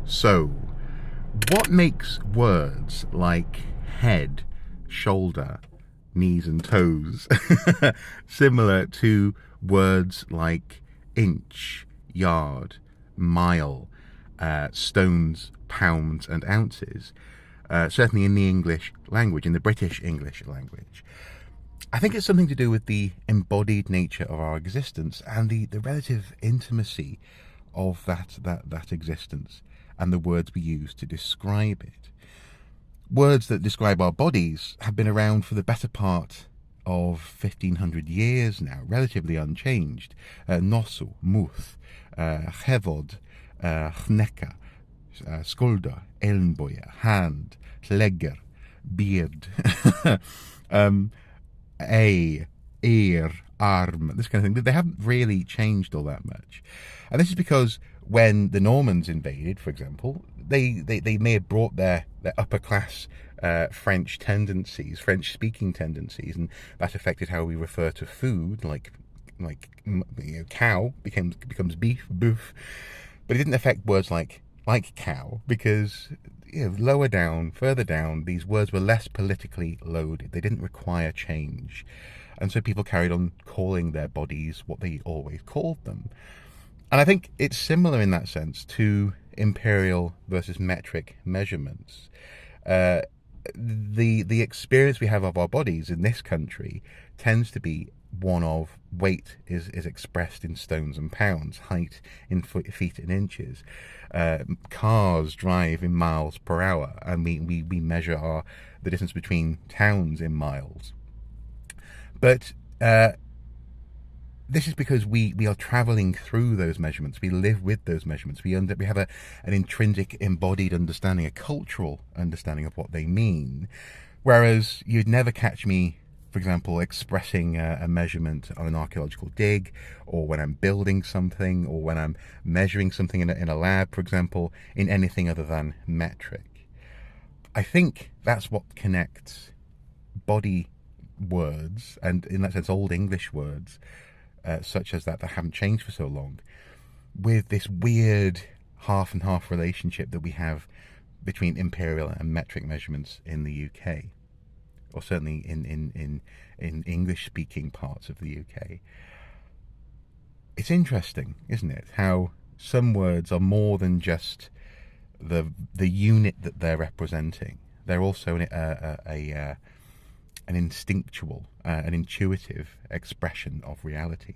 So, what makes words like head, shoulder, knees and toes similar to words like inch, yard, mile, stones, pounds, and ounces? Certainly in the English language, in the British English language. I think it's something to do with the embodied nature of our existence and the relative intimacy of that existence and the words we use to describe it. Words that describe our bodies have been around for the better part of 1500 years now, relatively unchanged. Nosu, muth, hevod, hneka, skulder, elmboje, hand, legger, beard, a, ear, arm, this kind of thing. They haven't really changed all that much. And this is because when the Normans invaded, for example, they may have brought their upper class French tendencies, French speaking tendencies, and that affected how we refer to food, like cow becomes beef, boof. But it didn't affect words like cow, because lower down, further down, these words were less politically loaded. They didn't require change. And so people carried on calling their bodies what they always called them. And I think it's similar in that sense to imperial versus metric measurements. The experience we have of our bodies in this country tends to be one of weight is expressed in stones and pounds, height in feet and inches. Cars drive in miles per hour, and we measure the distance between towns in miles. But this is because we are traveling through those measurements. We live with those measurements. We have an intrinsic embodied understanding, a cultural understanding of what they mean. Whereas you'd never catch me, for example, expressing a measurement on an archaeological dig, or when I'm building something, or when I'm measuring something in a lab, for example, in anything other than metric. I think that's what connects body words, and in that sense Old English words, such as that haven't changed for so long, with this weird half and half relationship that we have between imperial and metric measurements in the UK, or certainly in English speaking parts of the UK. It's interesting, isn't it, how some words are more than just the unit that they're representing. They're also an instinctual, an intuitive expression of reality.